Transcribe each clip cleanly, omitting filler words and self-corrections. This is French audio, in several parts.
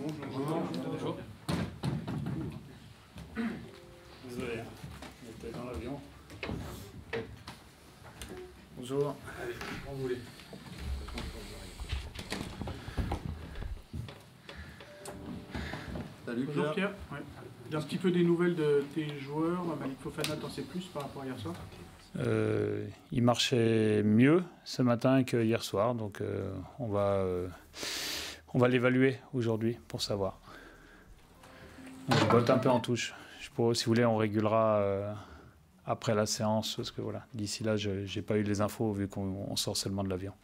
Bonjour. Désolé, on était dans l'avion. Bonjour. Allez, quand vous voulez. Salut Bonjour Pierre. Ouais. Un petit peu des nouvelles de tes joueurs. Malik Fofana, t'en sais plus par rapport à hier soir? Il marchait mieux ce matin que hier soir, donc on va l'évaluer aujourd'hui pour savoir. Donc, je botte un peu en touche. Si vous voulez, on régulera après la séance, parce que voilà, d'ici là, je n'ai pas eu les infos vu qu'on sort seulement de l'avion.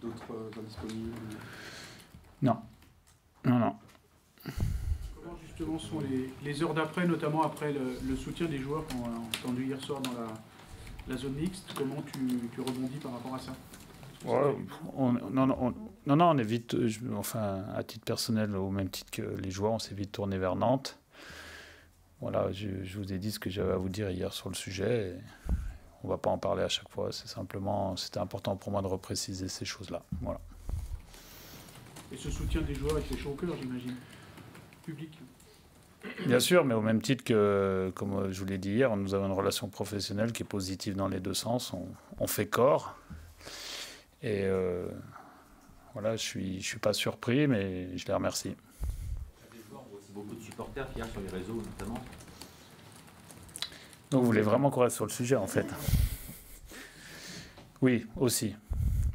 D'autres indisponibles? Non. Comment justement sont les heures d'après, notamment après le soutien des joueurs qu'on a entendu hier soir dans la zone mixte? Comment tu rebondis par rapport à ça? Ouais, on est vite, enfin à titre personnel, au même titre que les joueurs, on s'est vite tourné vers Nantes. Voilà, je vous ai dit ce que j'avais à vous dire hier sur le sujet. Et on ne va pas en parler à chaque fois, c'était important pour moi de repréciser ces choses-là. Voilà. Et ce soutien des joueurs était chaud au cœur, j'imagine, public? Bien sûr, mais au même titre que, comme je vous l'ai dit hier, nous avons une relation professionnelle qui est positive dans les deux sens. On fait corps. Et voilà, je suis pas surpris, mais je les remercie. Les joueurs ont aussi beaucoup de supporters hier sur les réseaux, notamment. Donc vous voulez vraiment qu'on reste sur le sujet, en fait? Oui, aussi.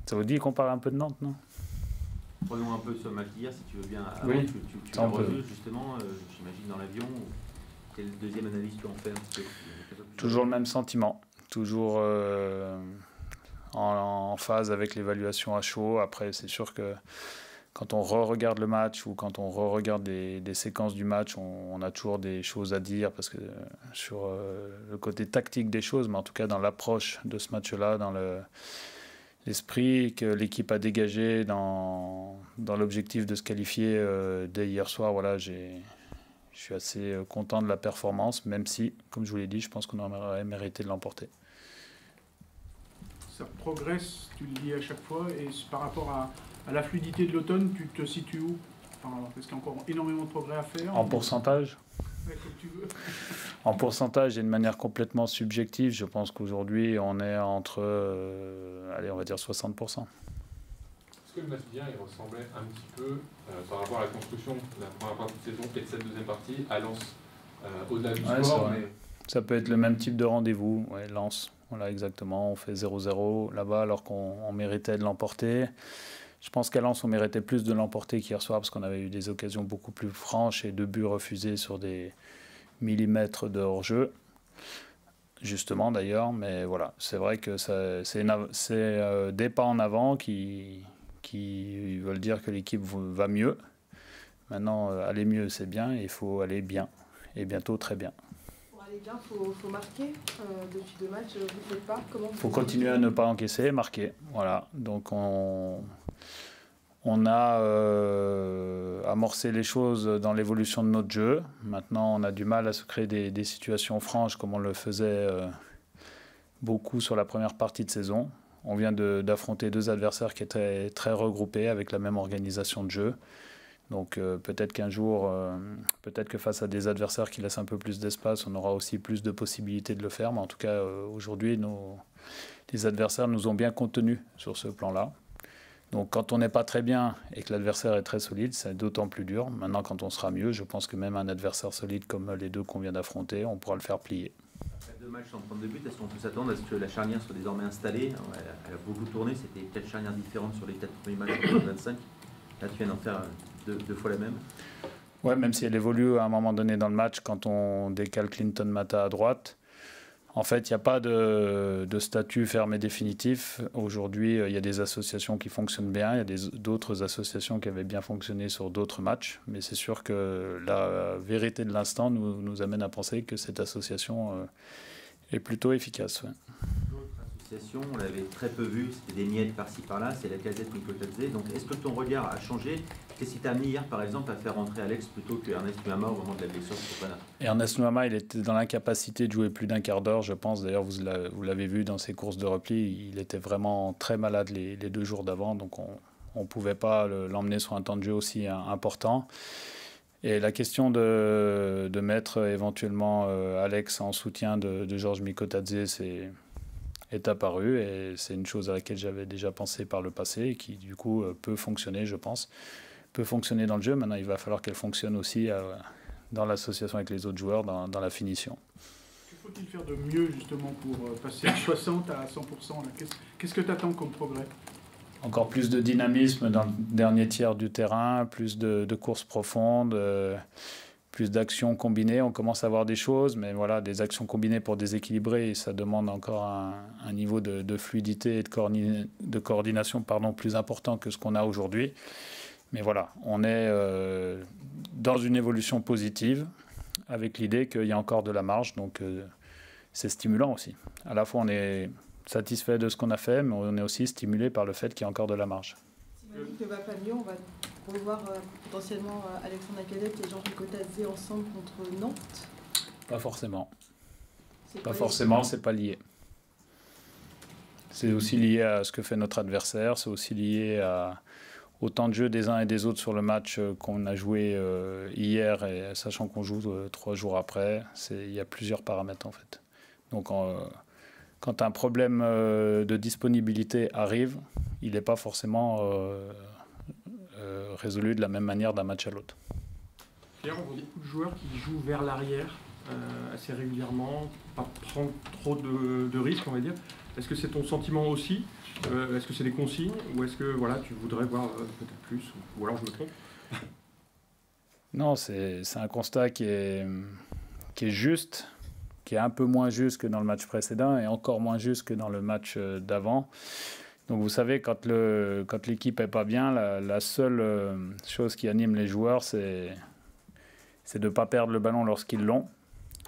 Ça vous dit qu'on parle un peu de Nantes, non? Prenons un peu ce match d'hier, si tu veux bien. Avant, Oui, tu l'as revu, justement, j'imagine, dans l'avion. Quelle deuxième analyse tu en fais un petit peu? Toujours le même sentiment. Toujours en phase avec l'évaluation à chaud. Après, c'est sûr que quand on re-regarde le match ou quand on re-regarde des séquences du match, on a toujours des choses à dire parce que sur le côté tactique des choses, mais en tout cas dans l'approche de ce match-là, dans l'esprit que l'équipe a dégagé dans l'objectif de se qualifier dès hier soir, voilà, je suis assez content de la performance, même si, comme je vous l'ai dit, je pense qu'on aurait mérité de l'emporter. Ça progresse, tu le dis à chaque fois, et par rapport à la fluidité de l'automne, tu te situes où? Est-ce qu'il y a encore énormément de progrès à faire? En pourcentage? Ouais, comme tu veux. En pourcentage et de manière complètement subjective, je pense qu'aujourd'hui, on est entre, allez, on va dire 60%. Est-ce que le match d'hier, il ressemblait un petit peu, par rapport à la construction de la première partie de saison et de cette deuxième partie, à Lens, au-delà du sport, mais... Ça peut être le même type de rendez-vous, ouais, Lens. Voilà, exactement. On fait 0-0 là-bas alors qu'on méritait de l'emporter. Je pense qu'à Lens, on méritait plus de l'emporter qu'hier soir parce qu'on avait eu des occasions beaucoup plus franches et 2 buts refusés sur des millimètres de hors-jeu. Justement, d'ailleurs. Mais voilà, c'est vrai que c'est des pas en avant qui veulent dire que l'équipe va mieux. Maintenant, aller mieux, c'est bien. Et il faut aller bien. Et bientôt, très bien. Aller bien, faut marquer depuis 2 matchs, vous ne faites pas. Comment Il faut continuer à ne pas encaisser, marquer. Voilà. Donc on a amorcé les choses dans l'évolution de notre jeu. Maintenant, on a du mal à se créer des situations franches comme on le faisait beaucoup sur la première partie de saison. On vient d'affronter 2 adversaires qui étaient très regroupés avec la même organisation de jeu. Donc peut-être qu'un jour, peut-être que face à des adversaires qui laissent un peu plus d'espace, on aura aussi plus de possibilités de le faire. Mais en tout cas, aujourd'hui, les adversaires nous ont bien contenus sur ce plan-là. Donc quand on n'est pas très bien et que l'adversaire est très solide, c'est d'autant plus dur. Maintenant, quand on sera mieux, je pense que même un adversaire solide comme les 2 qu'on vient d'affronter, on pourra le faire plier. Après 2 matchs sans prendre de but, est-ce qu'on peut s'attendre à ce que la charnière soit désormais installée? Elle a beaucoup tourné, c'était 4 charnières différentes sur les 4 premiers matchs de 2025. Là, tu viens d'en faire 2 fois la même. Ouais, même si elle évolue à un moment donné dans le match, quand on décale Clinton Mata à droite, en fait, il n'y a pas de statut ferme et définitif. Aujourd'hui, il y a des associations qui fonctionnent bien, il y a d'autres associations qui avaient bien fonctionné sur d'autres matchs, mais c'est sûr que la vérité de l'instant nous amène à penser que cette association est plutôt efficace. Ouais. On l'avait très peu vu, c'était des miettes par-ci par-là, c'est la casette Mikotadze. Donc est-ce que ton regard a changé? Qu'est-ce qui t'a amené hier par exemple à faire rentrer Alex plutôt que Ernest Nuama au moment de la blessure de Fofana? Ernest Nuama, il était dans l'incapacité de jouer plus d'1 quart d'heure, je pense. D'ailleurs, vous l'avez vu dans ses courses de repli, il était vraiment très malade les 2 jours d'avant. Donc on ne pouvait pas l'emmener sur un temps de jeu aussi important. Et la question de mettre éventuellement Alex en soutien de Georges Mikotadze est apparue, et c'est une chose à laquelle j'avais déjà pensé par le passé et qui du coup peut fonctionner, je pense, peut fonctionner dans le jeu. Maintenant, il va falloir qu'elle fonctionne aussi dans l'association avec les autres joueurs, dans la finition. Que faut-il faire de mieux justement pour passer de 60 à 100% là? Qu'est-ce que tu attends comme progrès? Encore plus de dynamisme dans le dernier tiers du terrain, plus de courses profondes, plus d'actions combinées. On commence à voir des choses, mais voilà, des actions combinées pour déséquilibrer, ça demande encore un niveau de fluidité et de coordination plus important que ce qu'on a aujourd'hui. Mais voilà, on est dans une évolution positive avec l'idée qu'il y a encore de la marge, donc c'est stimulant aussi. À la fois, on est satisfait de ce qu'on a fait, mais on est aussi stimulé par le fait qu'il y a encore de la marge. Si Malik ne va pas mieux, on va revoir potentiellement Alexandre Lacazette et Georges Mikotadze ensemble contre Nantes. Pas forcément. Pas forcément, c'est pas lié. C'est aussi lié à ce que fait notre adversaire, c'est aussi lié au temps de jeu des uns et des autres sur le match qu'on a joué hier, et sachant qu'on joue 3 jours après, il y a plusieurs paramètres en fait. Donc quand un problème de disponibilité arrive, il n'est pas forcément résolu de la même manière d'un match à l'autre. Pierre, on voit beaucoup de joueurs qui jouent vers l'arrière assez régulièrement, pas prendre trop de risques, on va dire. Est-ce que c'est ton sentiment aussi? Est-ce que c'est des consignes? Ou est-ce que voilà, tu voudrais voir peut-être plus? Ou alors je me trompe? Non, c'est un constat qui est juste, qui est un peu moins juste que dans le match précédent et encore moins juste que dans le match d'avant. Donc vous savez, quand l'équipe n'est pas bien, la seule chose qui anime les joueurs, c'est de ne pas perdre le ballon lorsqu'ils l'ont.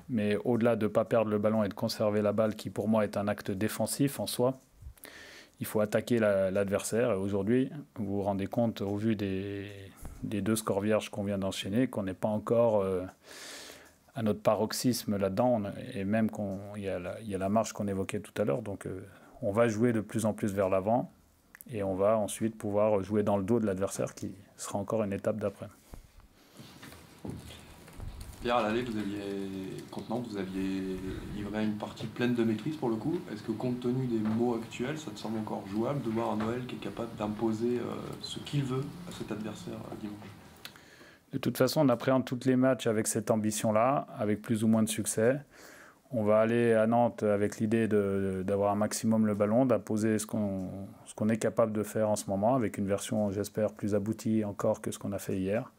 Mais au-delà de ne pas perdre le ballon et de conserver la balle, qui pour moi est un acte défensif en soi, il faut attaquer l'adversaire. Et aujourd'hui, vous vous rendez compte, au vu des 2 scores vierges qu'on vient d'enchaîner, qu'on n'est pas encore à notre paroxysme là-dedans, et même il y a la marge qu'on évoquait tout à l'heure. Donc on va jouer de plus en plus vers l'avant, et on va ensuite pouvoir jouer dans le dos de l'adversaire, qui sera encore une étape d'après. Pierre, à l'aller, contre Nantes, vous aviez livré une partie pleine de maîtrise pour le coup. Est-ce que compte tenu des mots actuels, ça te semble encore jouable de voir un Noël qui est capable d'imposer ce qu'il veut à cet adversaire dimanche? De toute façon, on appréhende tous les matchs avec cette ambition-là, avec plus ou moins de succès. On va aller à Nantes avec l'idée d'avoir un maximum le ballon, d'imposer ce qu'on est capable de faire en ce moment, avec une version, j'espère, plus aboutie encore que ce qu'on a fait hier.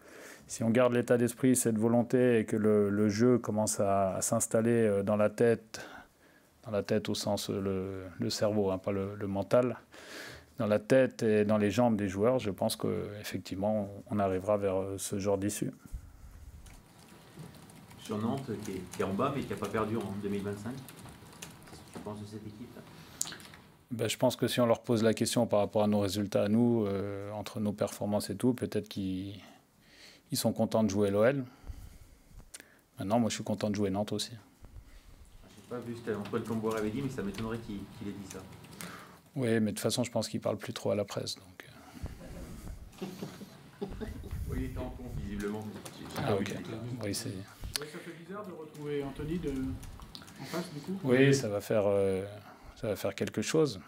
Si on garde l'état d'esprit, cette volonté, et que le jeu commence à s'installer dans la tête au sens le cerveau, hein, pas le mental, dans la tête et dans les jambes des joueurs, je pense qu'effectivement, on arrivera vers ce genre d'issue. Sur Nantes, qui est en bas, mais qui n'a pas perdu en 2025, qu'est-ce que tu penses de cette équipe? Je pense que si on leur pose la question par rapport à nos résultats à nous, entre nos performances et tout, peut-être qu'ils sont contents de jouer l'OL. Maintenant, moi, je suis content de jouer Nantes aussi. Je n'ai pas vu ce qu'Antoine Comboire avait dit, mais ça m'étonnerait qu'il ait dit ça. Oui, mais de toute façon, je pense qu'il ne parle plus trop à la presse. Donc... Oui, il était en compte, visiblement. Ah, ok. Oui, c'est... Ouais, ça fait bizarre de retrouver Anthony en face, du coup. Oui, ça va faire quelque chose.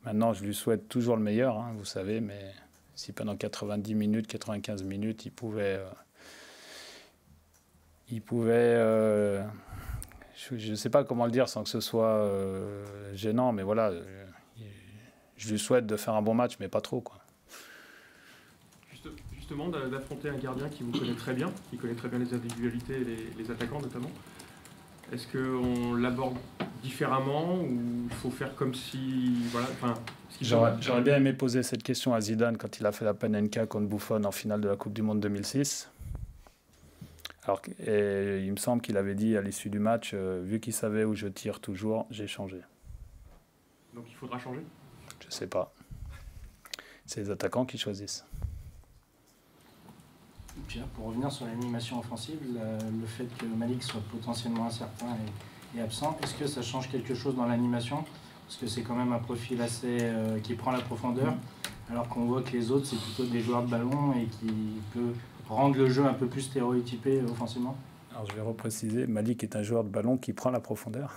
Maintenant, je lui souhaite toujours le meilleur, hein, vous savez, mais si pendant 90 minutes, 95 minutes, il pouvait je ne sais pas comment le dire sans que ce soit gênant, mais voilà, je lui souhaite de faire un bon match, mais pas trop, quoi. Justement, d'affronter un gardien qui vous connaît très bien, qui connaît très bien les individualités et les attaquants notamment. Est-ce qu'on l'aborde différemment ou il faut faire comme si... Voilà, J'aurais bien aimé poser cette question à Zidane quand il a fait la Panenka contre Buffon en finale de la Coupe du Monde 2006. Et il me semble qu'il avait dit à l'issue du match, vu qu'il savait où je tire toujours, j'ai changé. Donc il faudra changer? Je ne sais pas. C'est les attaquants qui choisissent. Pierre, pour revenir sur l'animation offensive, le fait que Malik soit potentiellement incertain et absent, est-ce que ça change quelque chose dans l'animation? Parce que c'est quand même un profil assez qui prend la profondeur. alors qu'on voit que les autres, c'est plutôt des joueurs de ballon et qui peut rendre le jeu un peu plus stéréotypé offensivement? Alors je vais repréciser, Malik est un joueur de ballon qui prend la profondeur,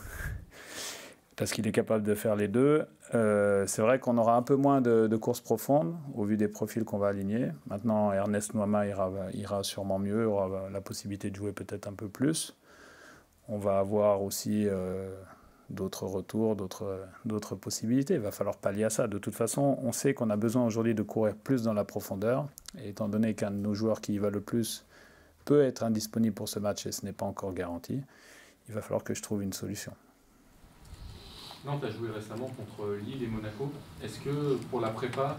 parce qu'il est capable de faire les deux. C'est vrai qu'on aura un peu moins de courses profondes, au vu des profils qu'on va aligner. Maintenant, Ernest Nuama ira sûrement mieux, aura la possibilité de jouer peut-être un peu plus. On va avoir aussi d'autres retours, d'autres possibilités. Il va falloir pallier à ça. De toute façon, on sait qu'on a besoin aujourd'hui de courir plus dans la profondeur. Et étant donné qu'un de nos joueurs qui y va le plus peut être indisponible pour ce match et ce n'est pas encore garanti, il va falloir que je trouve une solution. Non, tu as joué récemment contre Lille et Monaco. Est-ce que pour la prépa,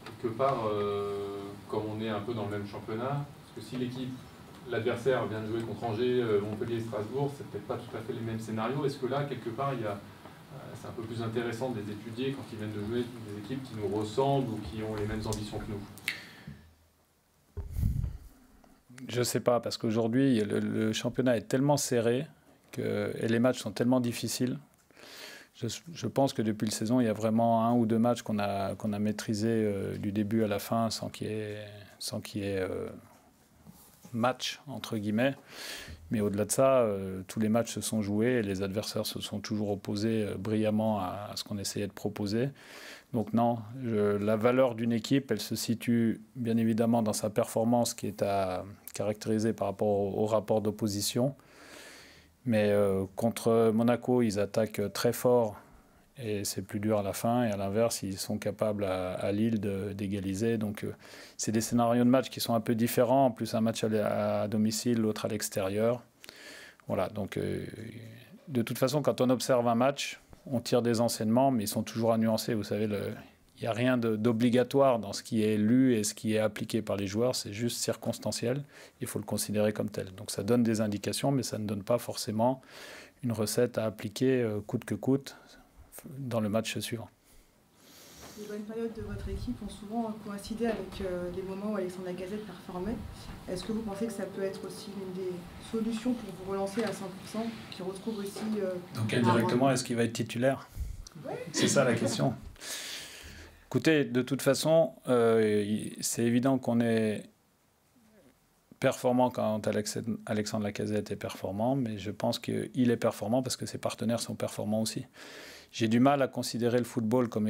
quelque part, comme on est un peu dans le même championnat, parce que si l'adversaire vient de jouer contre Angers, Montpellier et Strasbourg, c'est peut-être pas tout à fait les mêmes scénarios. Est-ce que là, quelque part, c'est un peu plus intéressant de les étudier quand ils viennent de jouer des équipes qui nous ressemblent ou qui ont les mêmes ambitions que nous? Je ne sais pas, parce qu'aujourd'hui, le championnat est tellement serré et les matchs sont tellement difficiles. Je pense que depuis la saison, il y a vraiment 1 ou 2 matchs qu'on a maîtrisés du début à la fin sans qu'il y ait match, entre guillemets. Mais au-delà de ça, tous les matchs se sont joués et les adversaires se sont toujours opposés brillamment à ce qu'on essayait de proposer. Donc non, la valeur d'une équipe, elle se situe bien évidemment dans sa performance qui est à caractériser par rapport au rapport d'opposition. Mais contre Monaco, ils attaquent très fort et c'est plus dur à la fin. Et à l'inverse, ils sont capables à Lille d'égaliser. Donc c'est des scénarios de match qui sont un peu différents. En plus, un match à domicile, l'autre à l'extérieur. Voilà, donc de toute façon, quand on observe un match, on tire des enseignements, mais ils sont toujours à nuancer. Vous savez, il n'y a rien d'obligatoire dans ce qui est lu et ce qui est appliqué par les joueurs. C'est juste circonstanciel. Il faut le considérer comme tel. Donc ça donne des indications, mais ça ne donne pas forcément une recette à appliquer coûte que coûte dans le match suivant. Les bonnes périodes de votre équipe ont souvent coïncidé avec les moments où Alexandre Lacazette performait. Est-ce que vous pensez que ça peut être aussi une des solutions pour vous relancer à 100%, qui retrouve aussi... Donc indirectement, est-ce qu'il va être titulaire? C'est ça la question. Écoutez, de toute façon, c'est évident qu'on est performant quand Alexandre Lacazette est performant, mais je pense qu'il est performant parce que ses partenaires sont performants aussi. J'ai du mal à considérer le football comme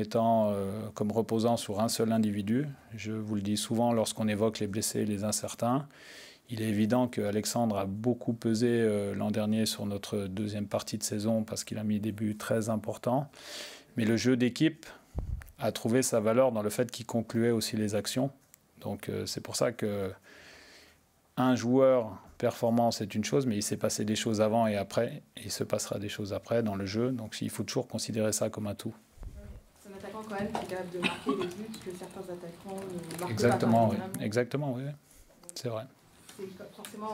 reposant sur un seul individu. Je vous le dis souvent lorsqu'on évoque les blessés et les incertains. Il est évident qu'Alexandre a beaucoup pesé l'an dernier sur notre deuxième partie de saison parce qu'il a mis des buts très importants. Mais le jeu d'équipe a trouvé sa valeur dans le fait qu'il concluait aussi les actions. Donc c'est pour ça qu'un joueur performant, c'est une chose, mais il s'est passé des choses avant et après, et il se passera des choses après dans le jeu. Donc il faut toujours considérer ça comme un tout. C'est un attaquant quand même qui est capable de marquer des buts que certains attaquants ne marquent Exactement, pas. Oui. Exactement, oui. C'est vrai. C'est forcément...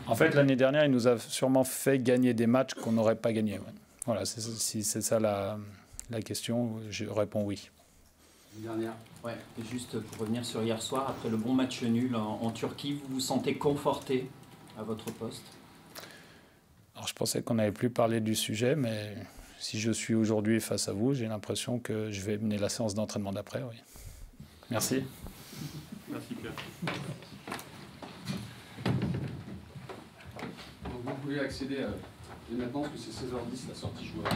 En fait, l'année dernière, il nous a sûrement fait gagner des matchs qu'on n'aurait pas gagnés. Ouais. Voilà, si c'est ça la question, je réponds oui. Une dernière. Ouais, et juste pour revenir sur hier soir, après le bon match nul en Turquie, vous vous sentez conforté à votre poste? Alors je pensais qu'on n'avait plus parlé du sujet, mais si je suis aujourd'hui face à vous, j'ai l'impression que je vais mener la séance d'entraînement d'après, oui. Merci. Merci Pierre. Donc vous pouvez accéder à... Et maintenant, parce que c'est 16h10 la sortie joueur.